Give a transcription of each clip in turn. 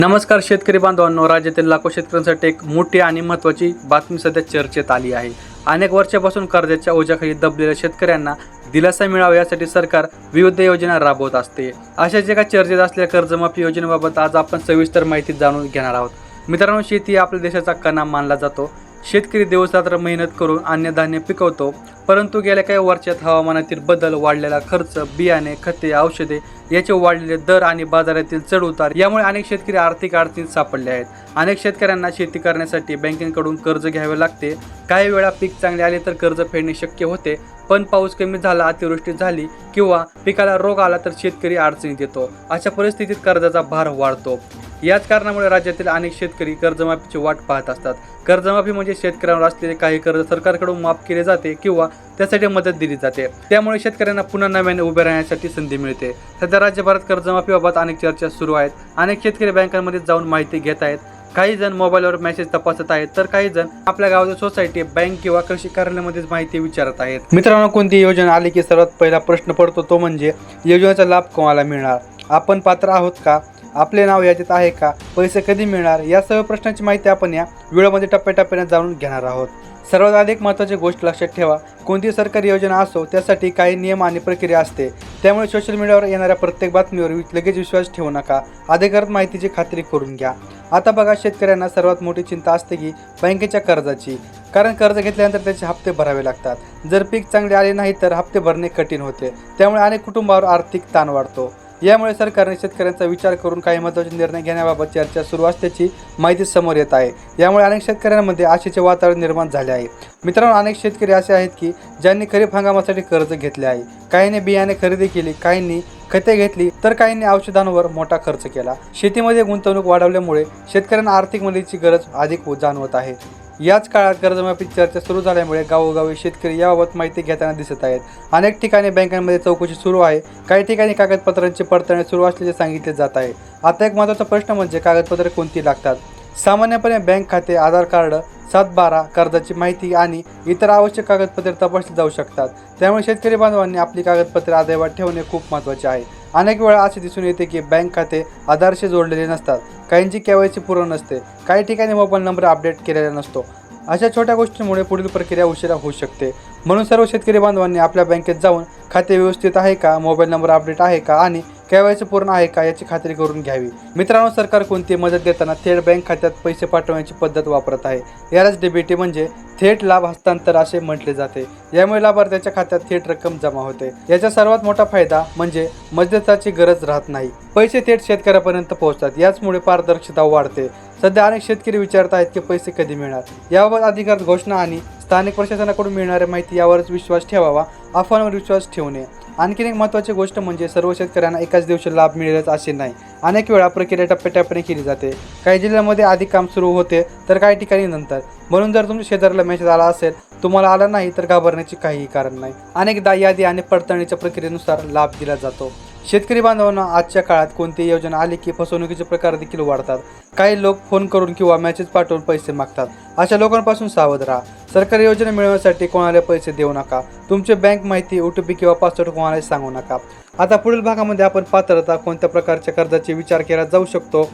नमस्कार शेतकरी बांधवांनो, राज्यातील लाखो शेतकऱ्यांसाठी एक मोठी आणि महत्त्वाची बातमी सध्या चर्चेत आली आहे. अनेक वर्षापासून कर्जाच्या ओझ्याखाली दबलेल्या शेतकऱ्यांना दिलासा मिळावा यासाठी सरकार विविध योजना राबवत असते. अशाच एका चर्चेत असलेल्या कर्जमाफी योजनेबाबत आज आपण सविस्तर माहिती जाणून घेणार आहोत. मित्रांनो, शेती आपल्या देशाचा कणा मानला जातो. शेतकरी दिवसरात्र मेहनत करून अन्नधान्य पिकवतो, परंतु गेल्या काही वर्षात हवामानातील बदल, वाढलेला खर्च, बियाणे, खते, औषधे याचे वाढलेले दर आणि बाजारातील चढउतार यामुळे अनेक शेतकरी आर्थिक अडचणीत सापडले आहेत. अनेक शेतकऱ्यांना शेती करण्यासाठी बँकेकडून कर्ज घ्यावे लागते. काही वेळा पीक चांगले आले तर कर्ज फेडणे शक्य होते, पण पाऊस कमी झाला, अतिवृष्टी झाली किंवा पिकाला रोग आला तर शेतकरी अडचणीत येतो. अशा परिस्थितीत कर्जाचा भार वाढतो. याच कारणामुळे राज्यातील अनेक शेतकरी कर्जमाफीची वाट पाहत असतात. कर्जमाफी म्हणजे शेतकऱ्यांवर असलेले काही कर्ज सरकारकडून माफ केले जाते किंवा त्यासाठी मदत दिली जाते. त्यामुळे शेतकऱ्यांना पुन्हा नव्याने उभे राहण्यासाठी संधी मिळते. सध्या राज्यभरात कर्जमाफीबाबत अनेक चर्चा सुरू आहेत. अनेक शेतकरी बँकांमध्ये जाऊन माहिती घेत आहेत. काही जण मोबाईलवर मेसेज तपासत आहेत, तर काही जण आपल्या गावातील सोसायटी, बँक किंवा कृषी कार्यालयामध्येच माहिती विचारत आहेत. मित्रांनो, कोणती योजना आली की सर्वात पहिला प्रश्न पडतो तो म्हणजे योजनेचा लाभ कोणाला मिळणार, आपण पात्र आहोत का, आपले नाव यादीत आहे का, पैसे कधी मिळणार, या सर्व प्रश्नांची माहिती आपण या व्हिडिओमध्ये टप्प्याटप्प्याने जाणून घेणार आहोत. सर्वात अधिक महत्त्वाची गोष्ट लक्षात ठेवा, कोणती सरकारी योजना असो त्यासाठी काही नियम आणि प्रक्रिया असते. त्यामुळे सोशल मीडियावर येणाऱ्या प्रत्येक बातमीवर लगेच विश्वास ठेवू नका. अधिकृत माहितीची खात्री करून घ्या. आता बघा, शेतकऱ्यांना सर्वात मोठी चिंता असते की बँकेच्या कर्जाची, कारण कर्ज घेतल्यानंतर त्याचे हप्ते भरावे लागतात. जर पीक चांगले आले नाही तर हप्ते भरणे कठीण होते. त्यामुळे अनेक कुटुंबावर आर्थिक ताण वाढतो. यामुळे सरकारने शेतकऱ्यांचा विचार करून काही महत्त्वाचे निर्णय घेण्याबाबत चर्चा सुरू असल्याची माहिती समोर येत आहे. यामुळे अनेक शेतकऱ्यांमध्ये आशेचे वातावरण निर्माण झाले आहे. मित्रांनो, अनेक शेतकरी असे आहेत की ज्यांनी खरीप हंगामासाठी कर्ज घेतले आहे. काहींनी बियाणे खरेदी केली, काहींनी खते घेतली, तर काहींनी औषधांवर मोठा खर्च केला. शेतीमध्ये गुंतवणूक वाढवल्यामुळे शेतकऱ्यांना आर्थिक मदतीची गरज अधिक जाणवत आहे. याच काळात कर्जमाफीची चर्चा सुरू झाल्यामुळे गावोगावी शेतकरी याबाबत माहिती घेताना दिसत आहेत. अनेक ठिकाणी बँकांमध्ये चौकशी सुरू आहे. काही ठिकाणी कागदपत्रांची पडताळणी सुरू असल्याचे सांगितले जात आहे. आता एक महत्त्वाचा प्रश्न म्हणजे कागदपत्रे कोणती लागतात. सामान्यपणे बँक खाते, आधार कार्ड, 7/12, कर्जाची माहिती आणि इतर आवश्यक कागदपत्रे तपासली जाऊ शकतात. त्यामुळे शेतकरी बांधवांनी आपली कागदपत्रे अद्ययावत ठेवणे खूप महत्त्वाचे आहे. अनेक वेळा असे दिसून येते की बँक खाते आधारशी जोडलेले नसतात, काहींची KYC पूर्ण नसते, काही ठिकाणी मोबाईल नंबर अपडेट केलेला नसतो. अशा छोट्या गोष्टींमुळे पुढील प्रक्रिया उशिरा होऊ शकते. म्हणून सर्व शेतकरी बांधवांनी आपल्या बँकेत जाऊन खाते व्यवस्थित आहे का, मोबाईल नंबर अपडेट आहे का आणि KYC पूर्ण आहे का याची खात्री करून घ्यावी. मित्रांनो, सरकार कोणती मदत देताना थेट बँक खात्यात पैसे पाठवण्याची पद्धत वापरत आहे. यालाच DBT म्हणजे थेट लाभ हस्तांतर असे म्हटले जाते. यामुळे लाभार्थ्याच्या खात्यात थेट रक्कम जमा होते. याचा सर्वात मोठा फायदा म्हणजे मध्यस्थाची गरज राहत नाही. पैसे थेट शेतकऱ्यापर्यंत पोहोचतात. याचमुळे पारदर्शकता वाढते. सध्या अनेक शेतकरी विचारत आहेत की पैसे कधी मिळणार. याबाबत अधिकृत घोषणा आणि स्थानिक प्रशासनाकडून मिळणारी माहिती यावरच विश्वास ठेवावा, अफवांवर विश्वास ठेवू नये. आणखीन एक महत्त्वाची गोष्ट म्हणजे सर्व शेतकऱ्यांना एकाच दिवशी लाभ मिळेलच असे नाही. अनेक वेळा प्रक्रिया टप्प्याटप्प्याने केली जाते. काही जिल्ह्यांमध्ये आधी काम सुरू होते तर काही ठिकाणी नंतर. म्हणून जर तुमच्या शेजाऱ्याला मेसेज आला असेल, तुम्हाला आला नाही तर घाबरण्याचे काहीही कारण नाही. अनेकदा यादी आणि पडताळणीच्या प्रक्रियेनुसार लाभ दिला जातो. शेतकरी बांधवांना आजच्या काळात कोणतीही योजना आली की फसवणुकीचे प्रकार देखील वाढतात. काही लोक फोन करून किंवा मेसेज पाठवून पैसे मागतात. अशा लोकांपासून सावध राहा. सरकारी योजना मिळवण्यासाठी कोणाला पैसे देऊ नका. तुमची बँक माहिती, OTP किंवा पासवर्ड कोणालाही सांगू नका. आता पुढील भागामध्ये आपण पात्रता, कोणत्या प्रकारच्या कर्जाचे विचार केला जाऊ शकतो,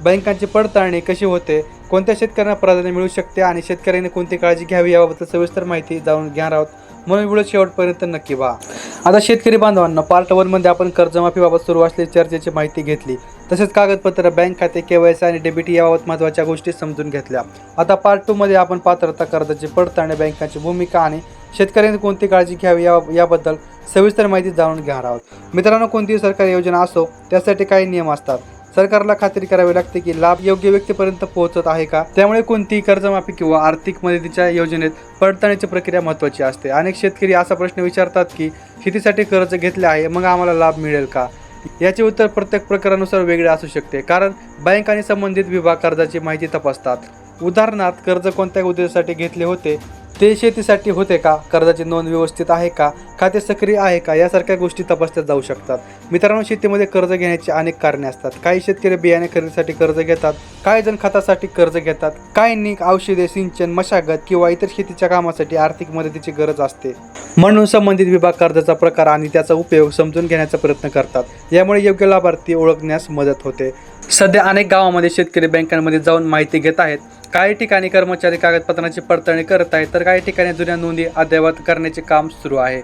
बँकांची पडताळणी कशी होते, कोणत्या शेतकऱ्यांना प्राधान्य मिळू शकते आणि शेतकऱ्यांनी कोणती काळजी घ्यावी याबाबत सविस्तर माहिती जाणून घेणार आहोत. म्हणून व्हिडिओ शेवटपर्यंत नक्की पहा. आता शेतकरी बांधवांना पार्ट 1 मध्ये आपण कर्जमाफीबाबत सुरू असलेली चर्चेची माहिती घेतली. तसेच कागदपत्र, बँक खाते, KYC आणि DBT याबाबत महत्त्वाच्या गोष्टी समजून घेतल्या. आता पार्ट 2 मध्ये आपण पात्रता, कर्जाची पडताळणी, बँकांची भूमिका आणि शेतकऱ्यांनी कोणती काळजी घ्यावी याबद्दल सविस्तर माहिती जाणून घेणार आहोत. मित्रांनो, कोणतीही सरकारी योजना असो त्यासाठी काही नियम असतात. सरकारला खात्री करावी लागते की लाभ योग्य व्यक्तीपर्यंत पोहोचत आहे का. त्यामुळे कोणतीही कर्जमाफी किंवा आर्थिक मदतीच्या योजनेत पडताळणीची प्रक्रिया महत्त्वाची असते. अनेक शेतकरी असा प्रश्न विचारतात की शेतीसाठी कर्ज घेतले आहे, मग आम्हाला लाभ मिळेल का. याचे उत्तर प्रत्येक प्रकारानुसार वेगळे असू शकते, कारण बँक आणि संबंधित विभाग कर्जाची माहिती तपासतात. उदाहरणार्थ, कर्ज कोणत्या उद्देशासाठी घेतले होते, ते शेतीसाठी होते का, कर्जाची नोंद व्यवस्थित आहे का, खाते सक्रिय आहे का, यासारख्या गोष्टी तपासल्या जाऊ शकतात. मित्रांनो, शेतीमध्ये कर्ज घेण्याची अनेक कारणे असतात. काही शेतकरी बियाणे खरेदीसाठी कर्ज घेतात, काही जण खतासाठी कर्ज घेतात, काहींनी औषधे, सिंचन, मशागत किंवा इतर शेतीच्या कामासाठी आर्थिक मदतीची गरज असते. म्हणून संबंधित विभाग कर्जाचा प्रकार आणि त्याचा उपयोग समजून घेण्याचा प्रयत्न करतात. यामुळे योग्य लाभार्थी ओळखण्यास मदत होते. सध्या अनेक गावामध्ये शेतकरी बँकांमध्ये जाऊन माहिती घेत आहेत. काही ठिकाणी कर्मचारी कागदपत्रांची पडताळणी करत आहेत, तर काही ठिकाणी जुन्या नोंदी अद्ययावत करण्याचे काम सुरू आहे.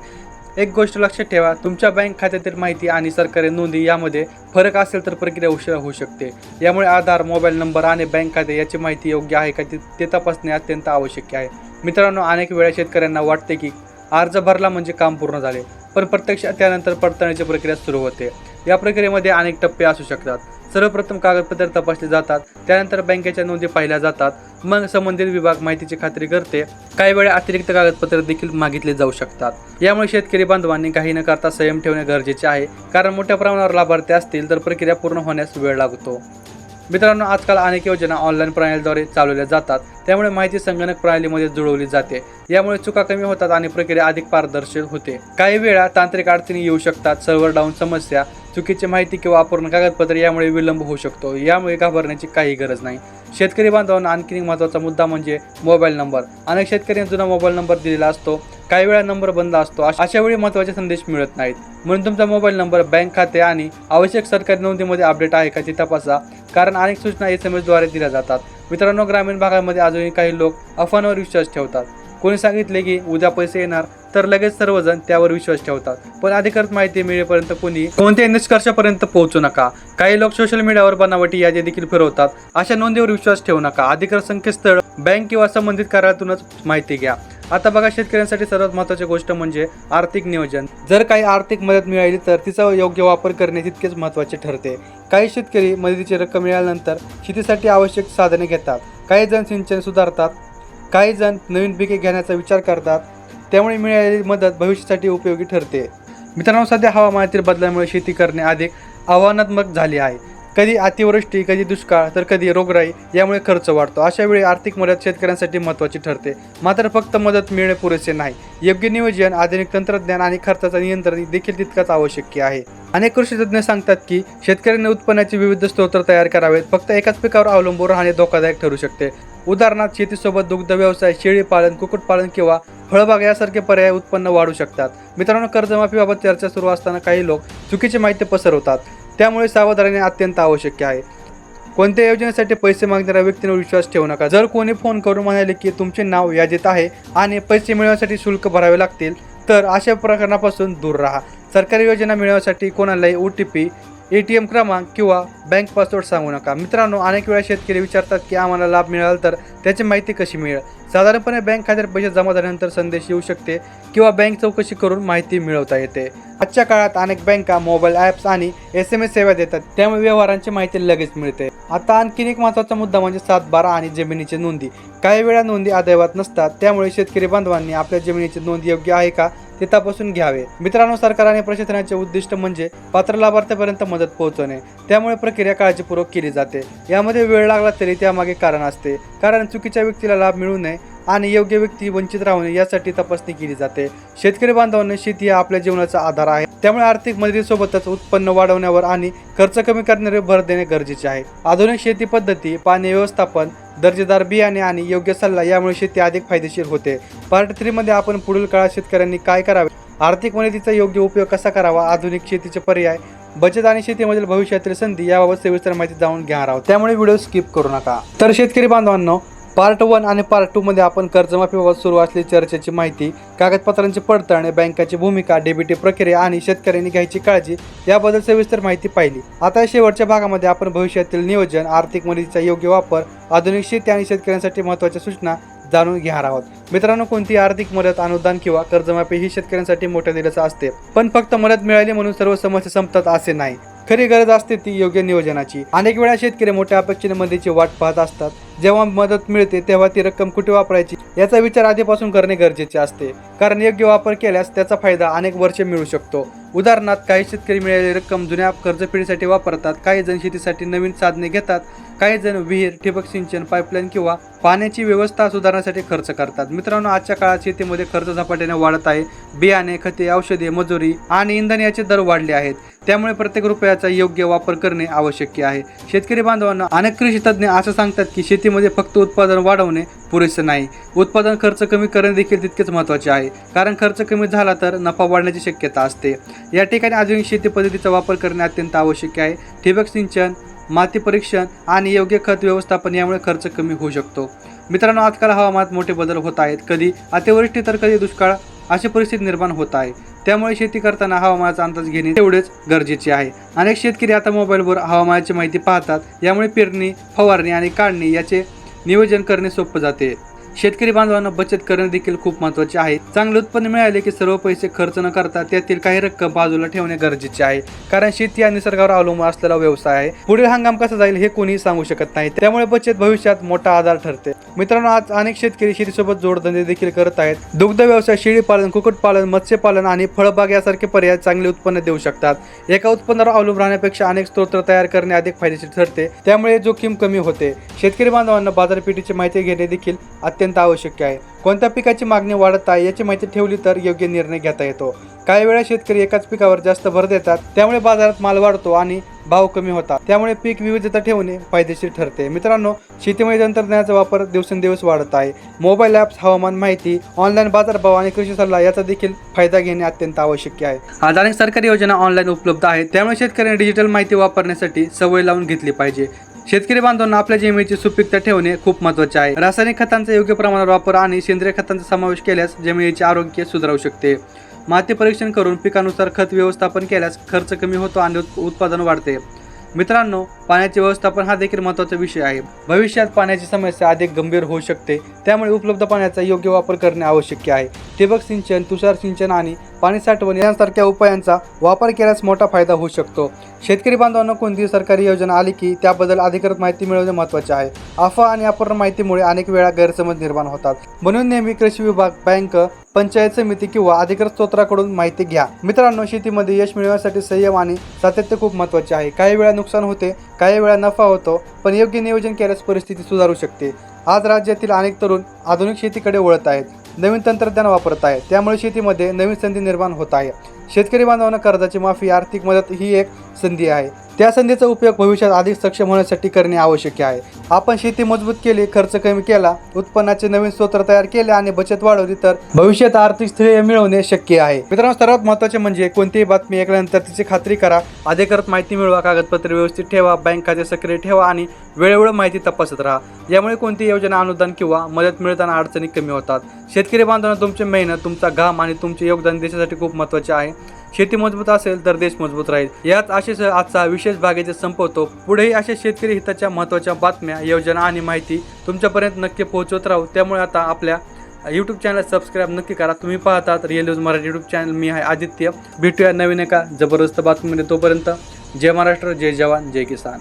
एक गोष्ट लक्षात ठेवा, तुमच्या बँक खात्यातील माहिती आणि सरकारी नोंदी यामध्ये फरक असेल तर प्रक्रिया उशिरा होऊ शकते. यामुळे आधार, मोबाईल नंबर आणि बँक खाते याची माहिती योग्य आहे का ते तपासणे अत्यंत आवश्यक आहे. मित्रांनो, अनेक वेळा शेतकऱ्यांना वाटते की अर्ज भरला म्हणजे काम पूर्ण झाले, पण प्रत्यक्षात त्यानंतर पडताळणीची प्रक्रिया सुरू होते. या प्रक्रियेमध्ये अनेक टप्पे असू शकतात. सर्वप्रथम कागदपत्रे तपासली जातात, त्यानंतर बँकेच्या नोंदी पाहिल्या जातात, मग संबंधित विभाग माहितीची खात्री करते. काही वेळा अतिरिक्त कागदपत्रे देखील मागितले जाऊ शकतात. यामुळे शेतकरी बांधवांनी काही न करता संयम ठेवणे गरजेचे आहे, कारण मोठ्या प्रमाणावर लाभार्थी असतील तर प्रक्रिया पूर्ण होण्यास वेळ लागतो. मित्रांनो, आजकाल अनेक योजना ऑनलाईन प्रणालीद्वारे चालवल्या जातात, त्यामुळे माहिती संगणक प्रणालीमध्ये जुळवली जाते. यामुळे चुका कमी होतात आणि प्रक्रिया अधिक पारदर्शक होते. काही वेळा तांत्रिक अडचणी येऊ शकतात. सर्व्हर डाऊन समस्या, चुकीची माहिती किंवा अपूर्ण कागदपत्रे यामुळे विलंब होऊ शकतो. यामुळे घाबरण्याची काही गरज नाही. शेतकरी बांधवांना आणखी एक महत्त्वाचा मुद्दा म्हणजे मोबाईल नंबर. अनेक शेतकऱ्यांनी जुना मोबाईल नंबर दिलेला असतो, काही वेळा नंबर बंद असतो. अशा वेळी महत्त्वाचे संदेश मिळत नाहीत. म्हणून तुमचा मोबाईल नंबर, बँक खाते आणि आवश्यक सरकारी नोंदीमध्ये अपडेट आहे का ते तपासा, कारण अनेक सूचना SMS द्वारे दिल्या जातात. मित्रांनो, ग्रामीण भागामध्ये अजूनही काही लोक अफवांवर विश्वास ठेवतात. कोणी सांगितले की उद्या पैसे येणार तर लगेच सर्वजण त्यावर विश्वास ठेवतात, पण अधिकृत माहिती मिळेपर्यंत कोणत्याही निष्कर्षापर्यंत पोहोचू नका. काही लोक सोशल मीडियावर बनावटी यादी देखील फिरवतात. अशा नोंदीवर विश्वास ठेवू नका. अधिकृत संकेतस्थळ, बँक किंवा संबंधित कार्यालयातूनच माहिती घ्या. आता बघा, शेतकऱ्यांसाठी सर्वात महत्त्वाची गोष्ट म्हणजे आर्थिक नियोजन. जर काही आर्थिक मदत मिळाली तर तिचा योग्य वापर करणे तितकेच महत्त्वाचे ठरते. काही शेतकरी मदतीची रक्कम मिळाल्यानंतर शेतीसाठी आवश्यक साधने घेतात. काही जण सिंचन सुधारतात, काही जण नवीन पिके घेण्याचा विचार करतात. त्यामुळे मिळालेली मदत भविष्यासाठी उपयोगी ठरते. मित्रांनो, सध्या हवामानातील बदलामुळे शेती करणे अधिक आव्हानात्मक झाले आहे. कधी अतिवृष्टी, कधी दुष्काळ, तर कधी रोगराई, यामुळे खर्च वाढतो. अशा वेळी आर्थिक मदत शेतकऱ्यांसाठी महत्त्वाची ठरते. मात्र फक्त मदत मिळणे पुरेसे नाही. योग्य नियोजन, आधुनिक तंत्रज्ञान आणि खर्चाचा नियंत्रण देखील तितकाच आवश्यक आहे. अनेक कृषी तज्ज्ञ सांगतात की शेतकऱ्यांनी उत्पन्नाचे विविध स्रोत तयार करावेत. फक्त एकाच पिकावर अवलंबून राहणे धोकादायक ठरू शकते. उदाहरणार्थ, शेतीसोबत दुग्ध व्यवसाय, शेळीपालन, कुक्कुटपालन किंवा फळबाग यासारखे पर्याय उत्पन्न वाढू शकतात. मित्रांनो, कर्जमाफीबाबत चर्चा सुरू असताना काही लोक चुकीची माहिती पसरवतात. त्यामुळे सावधानी अत्यंत आवश्यक आहे. कोणत्या योजनेसाठी पैसे मागणाऱ्या व्यक्तींवर विश्वास ठेवू नका. जर कोणी फोन करून म्हणाले की तुमचे नाव यादीत आहे आणि पैसे मिळवण्यासाठी शुल्क भरावे लागतील, तर अशा प्रकरणापासून दूर राहा. सरकारी योजना मिळवण्यासाठी कोणालाही OTP, ATM क्रमांक किंवा बँक पासवर्ड सांगू नका. मित्रांनो, अनेक वेळा शेतकरी विचारतात की आम्हाला लाभ मिळाला तर त्याची माहिती कशी मिळेल. साधारणपणे बँक खात्यात पैसे जमा झाल्यानंतर संदेश येऊ शकते किंवा बँक चौकशी करून माहिती मिळवता येते. आजच्या काळात अनेक बँका मोबाईल ॲप्स आणि SMS सेवा देतात, त्यामुळे व्यवहारांची माहिती लगेच मिळते. आता आणखीन एक महत्त्वाचा मुद्दा म्हणजे 7/12 आणि जमिनीची नोंदी. काही वेळा नोंदी अद्ययावत नसतात, त्यामुळे शेतकरी बांधवांनी आपल्या जमिनीची नोंद योग्य आहे का ते तपासून घ्यावे. मित्रांनो, सरकार आणि प्रशासनाचे उद्दिष्ट म्हणजे पात्र लाभार्थ्यापर्यंत मदत पोहोचवणे. त्यामुळे प्रक्रिया काळजीपूर्वक केली जाते. यामध्ये वेळ लागला तरी त्यामागे कारण असते, कारण चुकीच्या व्यक्तीला लाभ मिळू नये आणि योग्य व्यक्ती वंचित राहू नये यासाठी तपासणी केली जाते. शेतकरी बांधवांना शेती हा आपल्या जीवनाचा आधार आहे. त्यामुळे आर्थिक मदतीसोबतच उत्पन्न वाढवण्यावर आणि खर्च कमी करण्यावर भर देणे गरजेचे आहे. आधुनिक शेती पद्धती, पाणी व्यवस्थापन, दर्जेदार बियाणे आणि योग्य सल्ला यामुळे शेती अधिक फायदेशीर होते. पार्ट 3 मध्ये आपण पुढील काळात शेतकऱ्यांनी काय करावे, आर्थिक मदतीचा योग्य उपयोग कसा करावा, आधुनिक शेतीचे पर्याय, बचत आणि शेतीमधील भविष्यातील संधी याबाबत सविस्तर माहिती जाणून घेणार आहोत. त्यामुळे व्हिडिओ स्किप करू नका. तर शेतकरी बांधवांनो, पार्ट 1 आणि पार्ट 2 मध्ये आपण कर्जमाफीबाबत सुरू असलेली चर्चेची माहिती, कागदपत्रांची पडताळणी, बँकाची भूमिका, DBT प्रक्रिया आणि शेतकऱ्यांनी घ्यायची काळजी याबद्दल सविस्तर माहिती पाहिली. आता शेवटच्या भागामध्ये आपण भविष्यातील नियोजन, आर्थिक मदतीचा योग्य वापर, आधुनिक शेती आणि शेतकऱ्यांसाठी महत्त्वाच्या सूचना जाणून घेणार आहोत. मित्रांनो, कोणती आर्थिक मदत, अनुदान किंवा कर्जमाफी ही शेतकऱ्यांसाठी मोठ्या दिलासा असते, पण फक्त मदत मिळाली म्हणून सर्व समस्या संपतात असे नाही. खरी गरज असते ती योग्य नियोजनाची. अनेक वेळा शेतकरी मोठ्या अपेक्षेने मदतीची वाट पाहत असतात. जेव्हा मदत मिळते तेव्हा ती रक्कम कुठे वापरायची याचा विचार आधीपासून करणे गरजेचे असते, कारण योग्य वापर केल्यास त्याचा फायदा अनेक वर्षे मिळू शकतो. उदाहरणार्थ, काही शेतकरी मिळालेली रक्कम जुन्या कर्जफेडीसाठी वापरतात, काही जण शेतीसाठी नवीन साधने घेतात, काही जण विहीर, ठिबक सिंचन, पाईपलाईन किंवा पाण्याची व्यवस्था सुधारण्यासाठी खर्च करतात. मित्रांनो, आजच्या काळात शेतीमध्ये खर्च झपाट्याने वाढत आहे. बियाणे, खते, औषधे, मजुरी आणि इंधन याचे दर वाढले आहेत. त्यामुळे प्रत्येक रुपयाचा योग्य वापर करणे आवश्यक आहे. शेतकरी बांधवांना अनेक कृषी तज्ज्ञ असं सांगतात की शेतीमध्ये फक्त उत्पादन वाढवणे पुरेसे नाही, उत्पादन खर्च कमी करणे देखील तितकेच महत्त्वाचे आहे, कारण खर्च कमी झाला तर नफा वाढण्याची शक्यता असते. या ठिकाणी आधुनिक शेती पद्धतीचा वापर करणे अत्यंत आवश्यक आहे. ठिबक सिंचन, माती परीक्षण आणि योग्य खत व्यवस्थापन यामुळे खर्च कमी होऊ शकतो. मित्रांनो, आजकाल हवामानात मोठे बदल होत आहेत. कधी अतिवृष्टी तर कधी दुष्काळ अशी परिस्थिती निर्माण होत आहे. त्यामुळे शेती करताना हवामानाचा अंदाज घेणे तेवढेच गरजेचे आहे. अनेक शेतकरी आता मोबाईलवर हवामानाची माहिती पाहतात. यामुळे पेरणी, फवारणी आणि काढणी याचे नियोजन करणे सोपे जाते. शेतकरी बांधवांना बचत करणे देखील खूप महत्त्वाचे आहे. चांगले उत्पन्न मिळाले की सर्व पैसे खर्च न करता त्यातील काही रक्कम बाजूला ठेवणे गरजेचे आहे. कारण शेती हा निसर्गावर अवलंबून असलेला व्यवसाय आहे. पुढील हंगाम कसा जाईल हे कोणीही सांगू शकत नाही. त्यामुळे बचत भविष्यात मोठा आधार ठरते. मित्रांनो, आज अनेक शेतकरी शेतीसोबत जोडधंदे देखील करत आहेत. दुग्ध व्यवसाय, शेळीपालन, कुक्कुटपालन, मत्स्यपालन आणि फळबाग यासारखे पर्याय चांगले उत्पन्न देऊ शकतात. एका उत्पन्नावर अवलंबून राहण्यापेक्षा अनेक स्त्रोत तयार करणे अधिक फायदेशीर ठरते. त्यामुळे जोखीम कमी होते. शेतकरी बांधवांना बाजारपेठेची माहिती घेणे देखील अत्यंत आवश्यक आहे. कोणत्या पिकाची मागणी वाढत आहे याची माहिती ठेवली तर योग्य निर्णय घेता येतो. काही वेळा शेतकरी एकाच पिकावर जास्त भर देतात. त्यामुळे बाजारात माल वाढतो आणि भाव कमी होतात. त्यामुळे पीक विविधता ठेवणे फायदेशीर ठरते. मित्रांनो, शेतीमध्ये तंत्रज्ञानाचा वापर दिवसेंदिवस वाढत आहे. मोबाईल ॲप्स, हवामान माहिती, ऑनलाईन बाजारभाव आणि कृषी सल्ला याचा देखील फायदा घेणे अत्यंत आवश्यक आहे. आज अनेक सरकारी योजना ऑनलाईन उपलब्ध आहेत. त्यामुळे शेतकऱ्यांनी डिजिटल माहिती वापरण्यासाठी सवय लावून घेतली पाहिजे. शेतकरी बांधवांना आपल्या जमिनीची सुपीकता ठेवणे खूप महत्त्वाचे आहे. रासायनिक खतांचा योग्य प्रमाणात वापर आणि सेंद्रिय खतांचा समावेश केल्यास जमिनीचे आरोग्य सुधारू शकते. माती परीक्षण करून पिकानुसार खत व्यवस्थापन केल्यास खर्च कमी होतो आणि उत्पादन वाढते. मित्रांनो, पाण्याचे व्यवस्थापन हा देखील महत्त्वाचा विषय आहे. भविष्यात पाण्याची समस्या अधिक गंभीर होऊ शकते. त्यामुळे उपलब्ध पाण्याचा योग्य वापर करणे आवश्यक आहे. ठिबक सिंचन, तुषार सिंचन आणि पाणी साठवण यांसारख्या उपायांचा वापर केल्यास मोठा फायदा होऊ शकतो. शेतकरी बांधवांना कोणतीही सरकारी योजना आली की त्याबद्दल अधिकृत माहिती मिळवणे महत्त्वाचे आहे. अफवा आणि अपूर्ण माहितीमुळे अनेक वेळा गैरसमज निर्माण होतात. म्हणून नेहमी कृषी विभाग, बँक, पंचायत समिती किंवा अधिकृत स्त्रोताकडून माहिती घ्या. मित्रांनो, शेतीमध्ये यश मिळवण्यासाठी संयम आणि सातत्य खूप महत्त्वाचे आहे. काही वेळा नुकसान होते, काही वेळा नफा होतो, पण योग्य नियोजन केल्यास परिस्थिती सुधारू शकते. आज राज्यातील अनेक तरुण आधुनिक शेतीकडे वळत आहेत, नवीन तंत्रज्ञान वापरत आहेत. त्यामुळे शेतीमध्ये नवीन संधी निर्माण होत आहे. शेतकरी बांधवांना कर्जाची माफी, आर्थिक मदत ही एक संधी आहे. त्या संधीचा उपयोग भविष्यात अधिक सक्षम होण्यासाठी करणे आवश्यक आहे. आपण शेती मजबूत केली, खर्च कमी केला, उत्पन्नाचे नवीन स्रोत तयार केले आणि बचत वाढवली तर भविष्यात आर्थिक स्थैर्य मिळवणे शक्य आहे. मित्रांनो, सर्वात महत्त्वाचे म्हणजे कोणतीही बातमी ऐकल्यानंतर तिची खात्री करा. अधिकृत माहिती मिळवा, कागदपत्रे व्यवस्थित ठेवा, बँक खाते सक्रिय ठेवा आणि वेळोवेळी माहिती तपासत राहा. यामुळे कोणतीही योजना, अनुदान किंवा मदत मिळताना अडचणी कमी होतात. शेतकरी बांधवांना तुमची मेहनत, तुमचा घाम आणि तुमचे योगदान देशासाठी खूप महत्त्वाचे आहे. शेती मजबूत असेल तर देश मजबूत राहील. याच आशेसह आजचा विशेष भागाचे संपवतो. पुढेही अशा शेतकरी हिताच्या महत्त्वाच्या बातम्या, योजना आणि माहिती तुमच्यापर्यंत नक्की पोहोचवत राहू. त्यामुळे आता आपल्या यूट्यूब चॅनल सबस्क्राईब नक्की करा. तुम्ही पाहतात real news Marathi YouTube channel. मी आहे आदित्य. भेटूया नवीन एका जबरदस्त बातमीमध्ये. तोपर्यंत जय महाराष्ट्र, जय जवान, जय किसान.